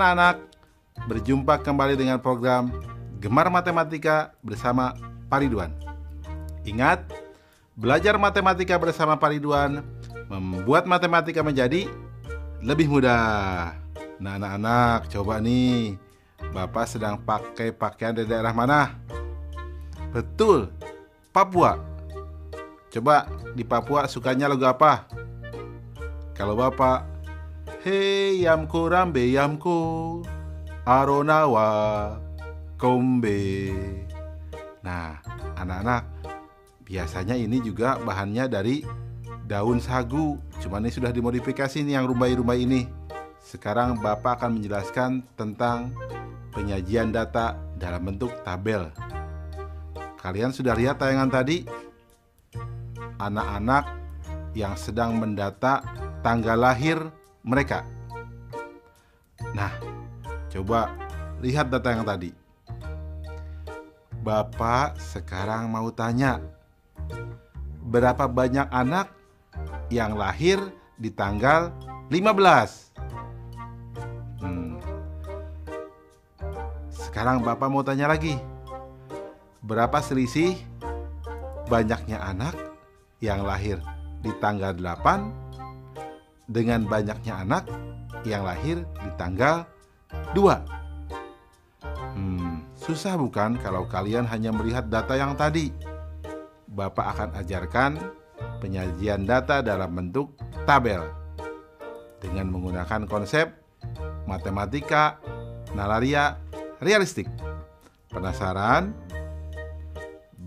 anak-anak, berjumpa kembali dengan program Gemar Matematika bersama Pak Ridwan. Ingat, belajar matematika bersama Pak Ridwan membuat matematika menjadi lebih mudah. Nah anak-anak, coba nih, Bapak sedang pakai pakaian dari daerah mana? Betul, Papua. Coba di Papua sukanya lagu apa? Kalau Bapak, Hei yamku rambe yamku Aronawa kombe. Nah, anak-anak, biasanya ini juga bahannya dari daun sagu. Cuman ini sudah dimodifikasi nih yang rumbai-rumbai ini. Sekarang Bapak akan menjelaskan tentang penyajian data dalam bentuk tabel. Kalian sudah lihat tayangan tadi? Anak-anak yang sedang mendata tanggal lahir mereka. Nah, coba lihat data yang tadi. Bapak sekarang mau tanya, berapa banyak anak yang lahir di tanggal 15? Sekarang Bapak mau tanya lagi, berapa selisih banyaknya anak yang lahir di tanggal 8 dengan banyaknya anak yang lahir di tanggal 2? Susah bukan kalau kalian hanya melihat data yang tadi? Bapak akan ajarkan penyajian data dalam bentuk tabel dengan menggunakan konsep matematika nalaria realistik. Penasaran?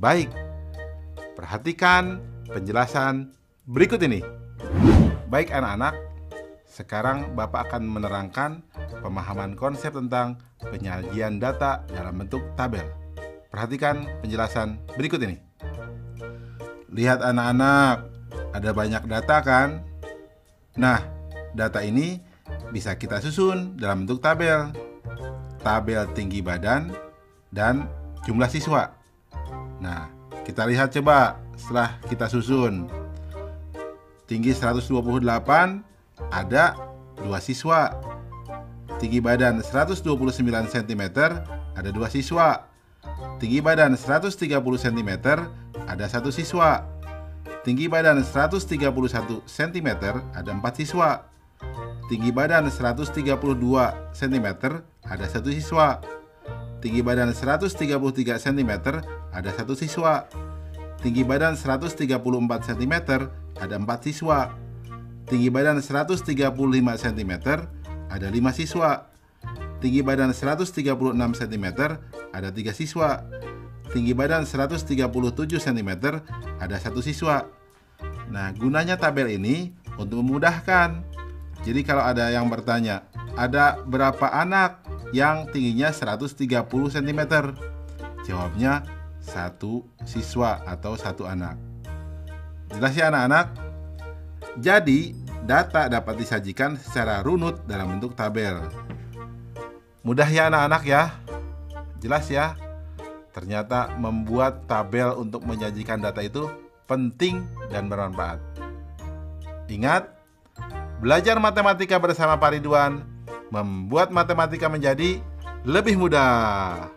Baik, perhatikan penjelasan berikut ini. Baik anak-anak, sekarang Bapak akan menerangkan pemahaman konsep tentang penyajian data dalam bentuk tabel. Perhatikan penjelasan berikut ini. Lihat anak-anak, ada banyak data kan? Nah, data ini bisa kita susun dalam bentuk tabel. Tabel tinggi badan dan jumlah siswa. Nah, kita lihat coba setelah kita susun. Tinggi 128, ada 2 siswa. Tinggi badan 129 cm, ada 2 siswa. Tinggi badan 130 cm, ada 1 siswa. Tinggi badan 131 cm, ada 4 siswa. Tinggi badan 132 cm, ada 1 siswa. Tinggi badan 133 cm, ada 1 siswa. Tinggi badan 134 cm, ada 4 siswa. Tinggi badan 135 cm, ada 5 siswa. Tinggi badan 136 cm, ada 3 siswa. Tinggi badan 137 cm, ada 1 siswa. Nah, gunanya tabel ini untuk memudahkan. Jadi kalau ada yang bertanya, ada berapa anak yang tingginya 130 cm? Jawabnya 1 siswa atau 1 anak. Jelas ya anak-anak? Jadi, data dapat disajikan secara runut dalam bentuk tabel. Mudah ya anak-anak ya? Jelas ya? Ternyata membuat tabel untuk menyajikan data itu penting dan bermanfaat. Ingat, belajar matematika bersama Pak Ridwan membuat matematika menjadi lebih mudah.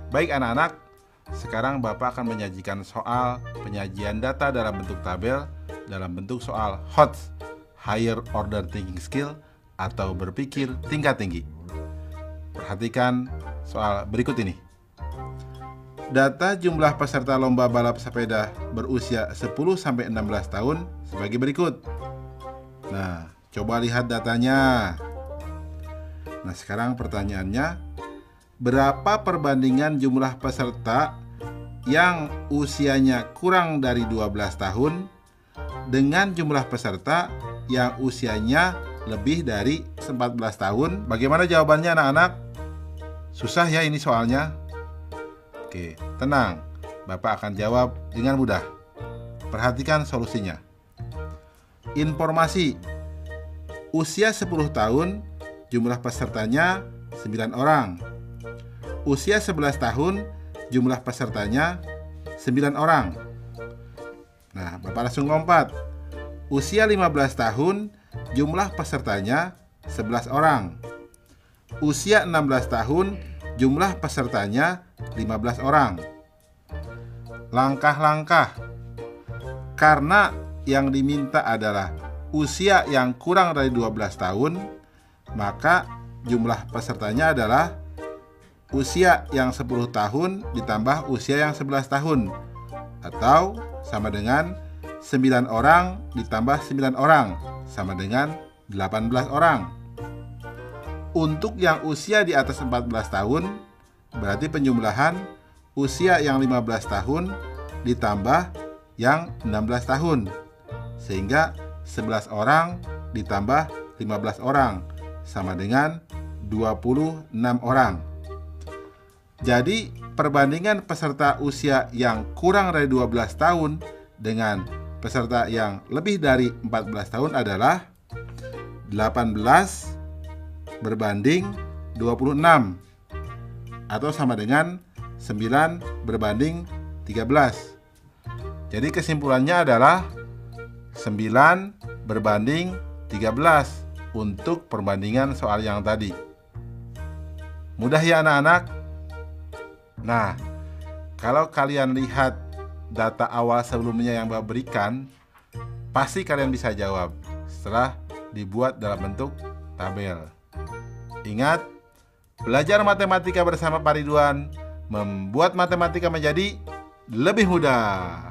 Baik anak-anak, sekarang Bapak akan menyajikan soal penyajian data dalam bentuk tabel dalam bentuk soal HOTS, Higher Order Thinking Skill, atau berpikir tingkat tinggi. Perhatikan soal berikut ini. Data jumlah peserta lomba balap sepeda berusia 10-16 tahun sebagai berikut. Nah, coba lihat datanya. Nah, sekarang pertanyaannya, berapa perbandingan jumlah peserta yang usianya kurang dari 12 tahun dengan jumlah peserta yang usianya lebih dari 14 tahun? Bagaimana jawabannya anak-anak? Susah ya ini soalnya? Oke, tenang. Bapak akan jawab dengan mudah. Perhatikan solusinya. Informasi. Usia 10 tahun, jumlah pesertanya 9 orang. Usia 11 tahun, jumlah pesertanya 9 orang. Nah, Bapak langsung lompat. Usia 15 tahun, jumlah pesertanya 11 orang. usia 16 tahun, jumlah pesertanya 15 orang. Langkah-langkah. Karena yang diminta adalah usia yang kurang dari 12 tahun, maka jumlah pesertanya adalah usia yang 10 tahun ditambah usia yang 11 tahun, atau sama dengan 9 orang ditambah 9 orang, sama dengan 18 orang. Untuk yang usia di atas 14 tahun, berarti penjumlahan usia yang 15 tahun ditambah yang 16 tahun, sehingga 11 orang ditambah 15 orang, sama dengan 26 orang. Jadi, perbandingan peserta usia yang kurang dari 12 tahun dengan peserta yang lebih dari 14 tahun adalah 18 berbanding 26, atau sama dengan 9 berbanding 13. Jadi kesimpulannya adalah 9 berbanding 13 untuk perbandingan soal yang tadi. Mudah ya anak-anak? Nah, kalau kalian lihat data awal sebelumnya yang Bapak berikan, pasti kalian bisa jawab setelah dibuat dalam bentuk tabel. Ingat, belajar matematika bersama Pak Ridwan membuat matematika menjadi lebih mudah.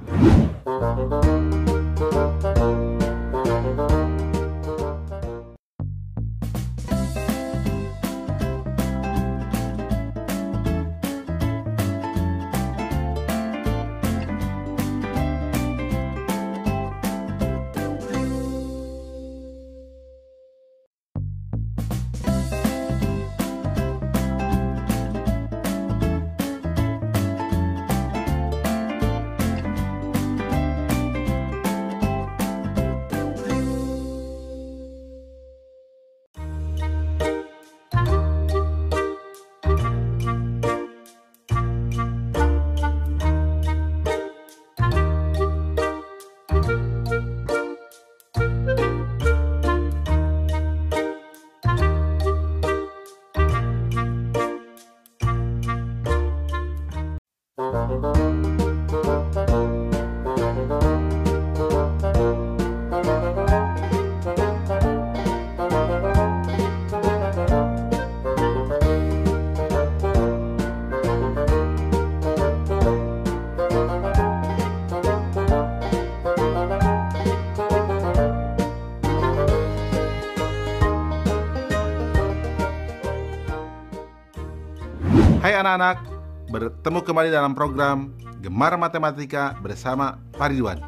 Hai anak-anak, bertemu kembali dalam program Gemar Matematika bersama Pak Ridwan.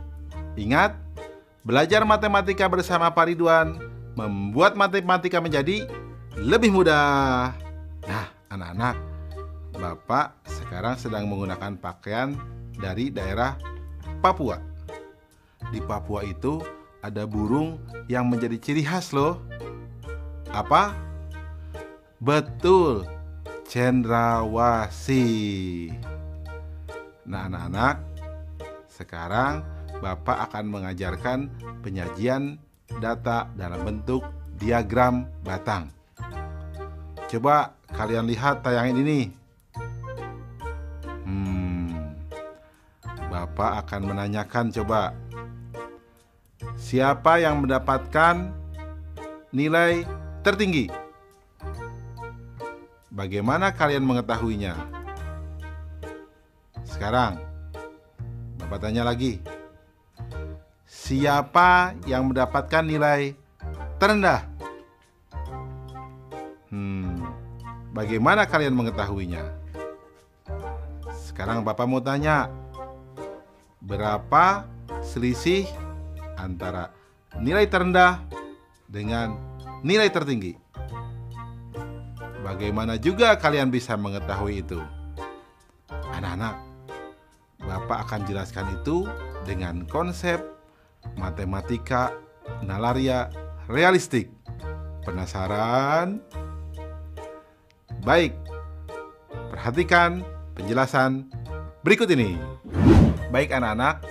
Ingat, belajar matematika bersama Pak Ridwan membuat matematika menjadi lebih mudah. Nah, anak-anak, Bapak sekarang sedang menggunakan pakaian dari daerah Papua. Di Papua itu ada burung yang menjadi ciri khas loh. Apa? Betul, cendrawasih. Nah anak-anak, sekarang Bapak akan mengajarkan penyajian data dalam bentuk diagram batang. Coba kalian lihat tayangan ini. Bapak akan menanyakan, coba, siapa yang mendapatkan nilai tertinggi? Bagaimana kalian mengetahuinya? Sekarang, Bapak tanya lagi. Siapa yang mendapatkan nilai terendah? Bagaimana kalian mengetahuinya? Sekarang Bapak mau tanya, berapa selisih antara nilai terendah dengan nilai tertinggi? Bagaimana juga kalian bisa mengetahui itu? Anak-anak, Bapak akan jelaskan itu dengan konsep matematika nalaria realistik. Penasaran? Baik, perhatikan penjelasan berikut ini. Baik anak-anak,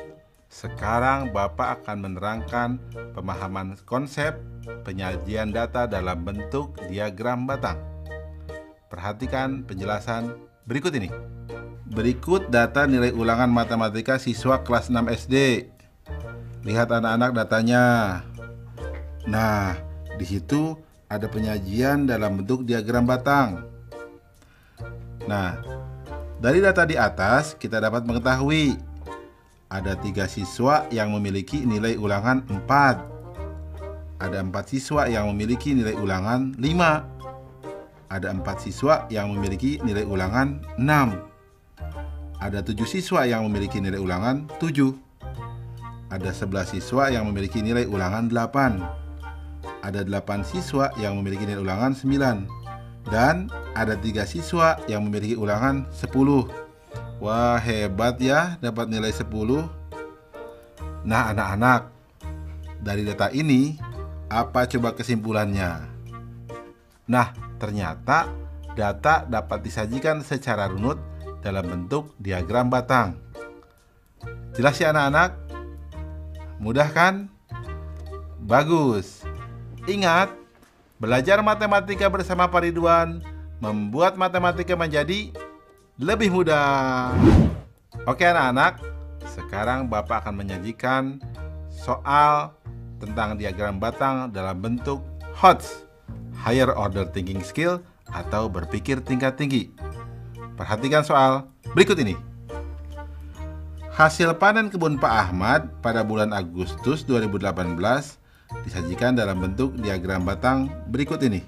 sekarang Bapak akan menerangkan pemahaman konsep penyajian data dalam bentuk diagram batang. Perhatikan penjelasan berikut ini. Berikut data nilai ulangan matematika siswa kelas 6 SD. Lihat anak-anak datanya. Nah, di situ ada penyajian dalam bentuk diagram batang. Nah, dari data di atas kita dapat mengetahui ada 3 siswa yang memiliki nilai ulangan 4. Ada 4 siswa yang memiliki nilai ulangan 5. Ada 4 siswa yang memiliki nilai ulangan 6. Ada 7 siswa yang memiliki nilai ulangan 7. Ada 11 siswa yang memiliki nilai ulangan 8. Ada 8 siswa yang memiliki nilai ulangan 9. Dan ada 3 siswa yang memiliki ulangan 10. Wah, hebat ya dapat nilai 10. Nah, anak-anak, dari data ini apa coba kesimpulannya? Nah, ternyata data dapat disajikan secara runut dalam bentuk diagram batang. Jelas ya anak-anak? Mudah kan? Bagus. Ingat, belajar matematika bersama Pak Ridwan membuat matematika menjadi lebih mudah. Oke anak-anak, sekarang Bapak akan menyajikan soal tentang diagram batang dalam bentuk HOTS, Higher Order Thinking Skill atau berpikir tingkat tinggi. Perhatikan soal berikut ini. Hasil panen kebun Pak Ahmad pada bulan Agustus 2018 disajikan dalam bentuk diagram batang berikut ini.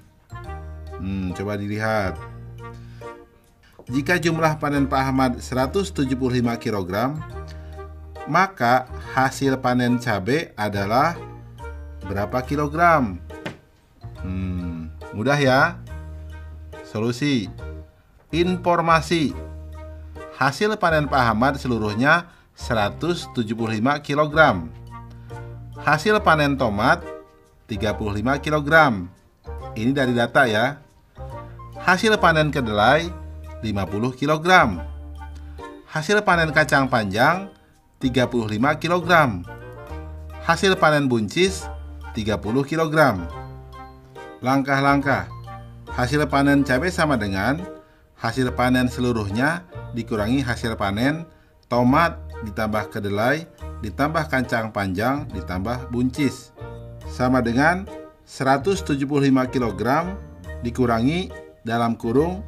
Coba dilihat. Jika jumlah panen Pak Ahmad 175 kg, maka hasil panen cabai adalah berapa kilogram? Mudah ya. Solusi. Informasi. Hasil panen Pak Ahmad seluruhnya 175 kg. Hasil panen tomat 35 kg. Ini dari data ya. Hasil panen kedelai 50 kg. Hasil panen kacang panjang 35 kg. Hasil panen buncis 30 kg. Langkah-langkah. Hasil panen cabai sama dengan hasil panen seluruhnya dikurangi hasil panen tomat ditambah kedelai ditambah kacang panjang ditambah buncis, sama dengan 175 kg dikurangi dalam kurung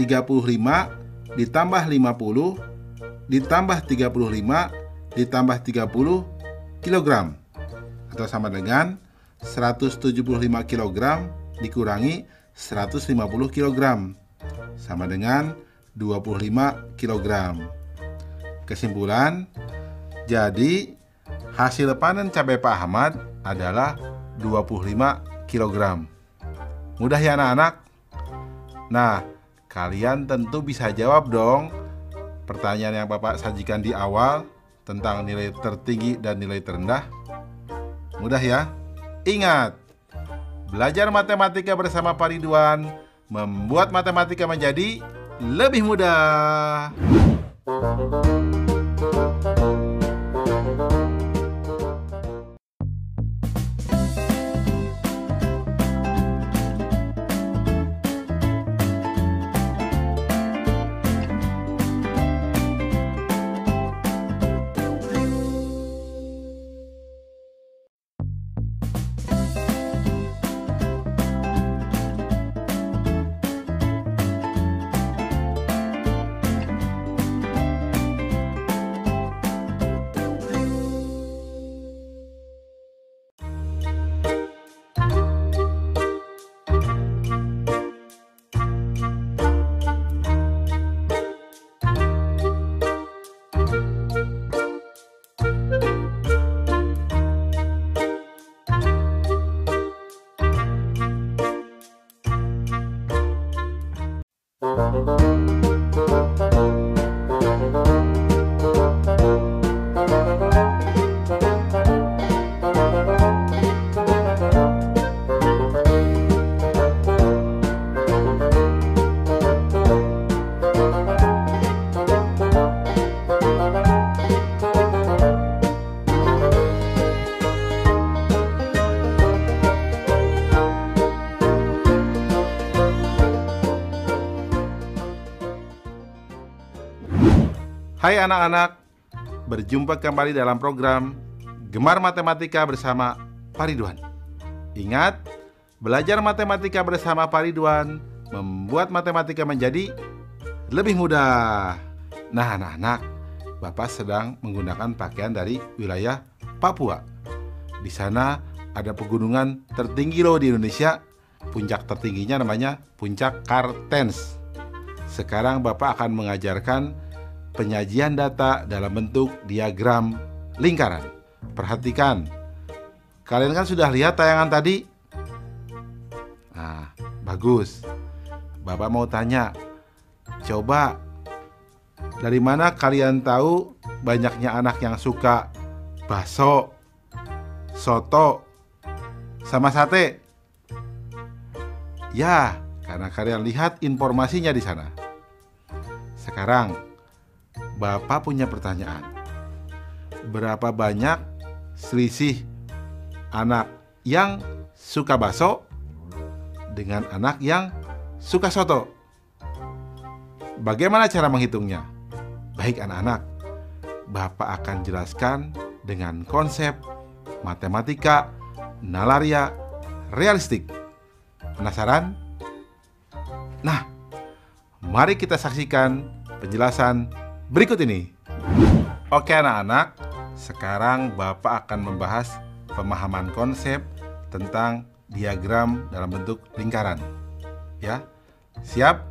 35 ditambah 50 ditambah 35 ditambah 30 kg, atau sama dengan 175 kg dikurangi 150 kg, sama dengan 25 kg. Kesimpulan, jadi hasil panen cabai Pak Ahmad adalah 25 kg. Mudah ya anak-anak? Nah, kalian tentu bisa jawab dong pertanyaan yang Bapak sajikan di awal tentang nilai tertinggi dan nilai terendah. Mudah ya? Ingat, belajar matematika bersama Pak Ridwan membuat matematika menjadi lebih mudah. Hai anak-anak, berjumpa kembali dalam program Gemar Matematika bersama Pak Ridwan. Ingat, belajar matematika bersama Pak Ridwan membuat matematika menjadi lebih mudah. Nah anak-anak, Bapak sedang menggunakan pakaian dari wilayah Papua. Di sana ada pegunungan tertinggi loh di Indonesia. Puncak tertingginya namanya Puncak Kartens. Sekarang Bapak akan mengajarkan penyajian data dalam bentuk diagram lingkaran. Perhatikan, kalian kan sudah lihat tayangan tadi? Nah, bagus. Bapak mau tanya, coba dari mana kalian tahu banyaknya anak yang suka bakso, soto, sama sate? Ya, karena kalian lihat informasinya di sana. Sekarang, Bapak punya pertanyaan. Berapa banyak selisih anak yang suka bakso dengan anak yang suka soto? Bagaimana cara menghitungnya? Baik anak-anak, Bapak akan jelaskan dengan konsep matematika nalaria realistik. Penasaran? Nah, mari kita saksikan penjelasan berikut ini. Oke anak-anak, sekarang Bapak akan membahas pemahaman konsep tentang diagram dalam bentuk lingkaran. Ya, siap?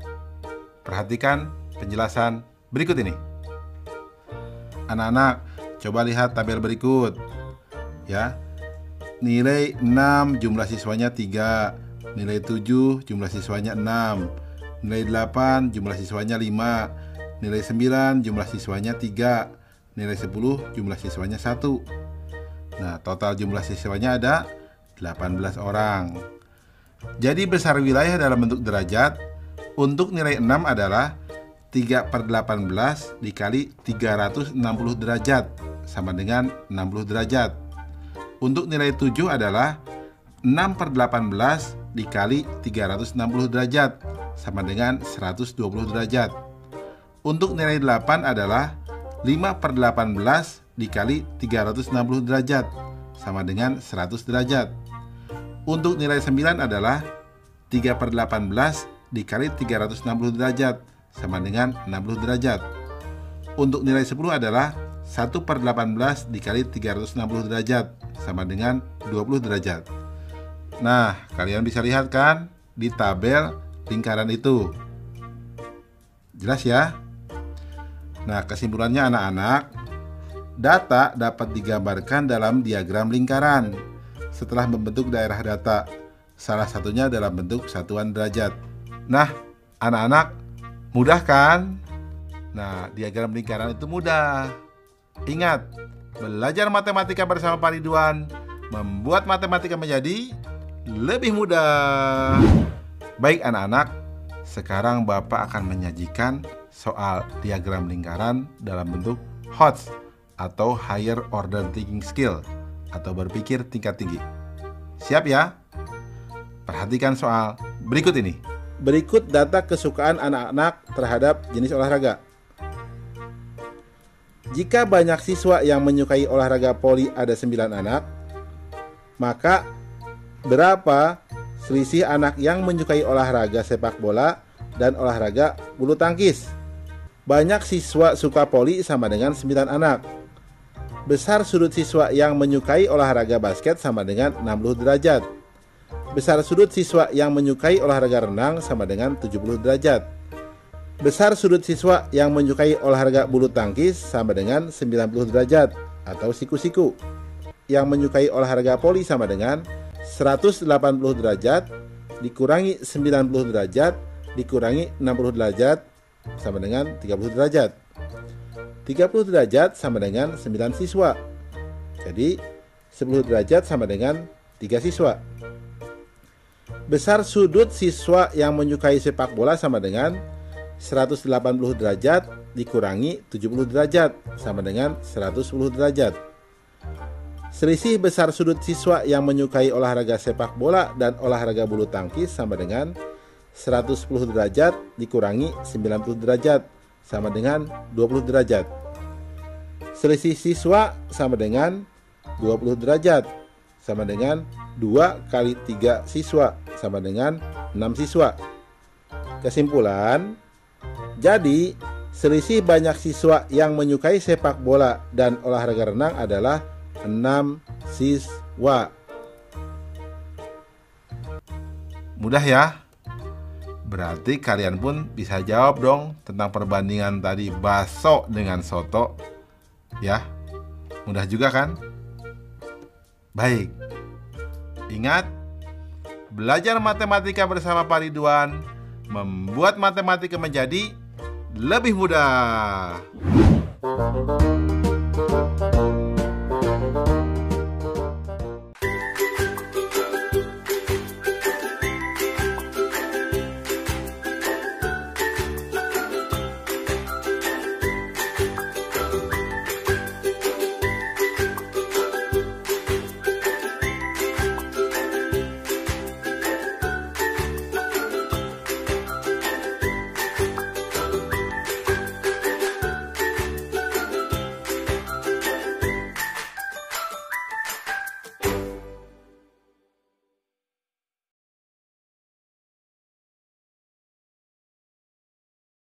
Perhatikan penjelasan berikut ini. Anak-anak, coba lihat tabel berikut. Ya, nilai 6 jumlah siswanya 3, nilai 7 jumlah siswanya 6, nilai 8 jumlah siswanya 5, nilai 9 jumlah siswanya 3, nilai 10 jumlah siswanya 1. Nah, total jumlah siswanya ada 18 orang. Jadi besar wilayah dalam bentuk derajat untuk nilai 6 adalah 3/18 dikali 360 derajat sama dengan 60 derajat. Untuk nilai 7 adalah 6/18 dikali 360 derajat sama dengan 120 derajat. Untuk nilai 8 adalah 5/18 dikali 360 derajat sama dengan 100 derajat. Untuk nilai 9 adalah 3/18 dikali 360 derajat sama dengan 60 derajat. Untuk nilai 10 adalah 1/18 dikali 360 derajat sama dengan 20 derajat. Nah, kalian bisa lihat kan di tabel lingkaran itu. Jelas ya? Nah, kesimpulannya anak-anak, data dapat digambarkan dalam diagram lingkaran setelah membentuk daerah data, salah satunya dalam bentuk satuan derajat. Nah, anak-anak, mudah kan? Nah, diagram lingkaran itu mudah. Ingat, belajar matematika bersama Pak Ridwan membuat matematika menjadi lebih mudah. Baik anak-anak, sekarang Bapak akan menyajikan soal diagram lingkaran dalam bentuk HOTS atau Higher Order Thinking Skill atau berpikir tingkat tinggi. Siap ya? Perhatikan soal berikut ini. Berikut data kesukaan anak-anak terhadap jenis olahraga. Jika banyak siswa yang menyukai olahraga voli ada 9 anak, maka berapa selisih anak yang menyukai olahraga sepak bola dan olahraga bulu tangkis? Banyak siswa suka voli sama dengan 9 anak. Besar sudut siswa yang menyukai olahraga basket sama dengan 60 derajat. Besar sudut siswa yang menyukai olahraga renang sama dengan 70 derajat. Besar sudut siswa yang menyukai olahraga bulu tangkis sama dengan 90 derajat atau siku-siku. Yang menyukai olahraga voli sama dengan 180 derajat dikurangi 90 derajat dikurangi 60 derajat sama dengan 30 derajat. 30 derajat sama dengan 9 siswa. Jadi 10 derajat sama dengan 3 siswa. Besar sudut siswa yang menyukai sepak bola sama dengan 180 derajat dikurangi 70 derajat sama dengan 110 derajat. Selisih besar sudut siswa yang menyukai olahraga sepak bola dan olahraga bulu tangkis sama dengan 110 derajat dikurangi 90 derajat sama dengan 20 derajat. selisih siswa sama dengan 20 derajat, sama dengan 2 kali 3 siswa, sama dengan 6 siswa. Kesimpulan, jadi selisih banyak siswa yang menyukai sepak bola dan olahraga renang adalah 6 siswa. Mudah ya? Berarti kalian pun bisa jawab dong tentang perbandingan tadi bakso dengan soto. Ya, mudah juga kan? Baik. Ingat, belajar matematika bersama Pak Ridwan membuat matematika menjadi lebih mudah.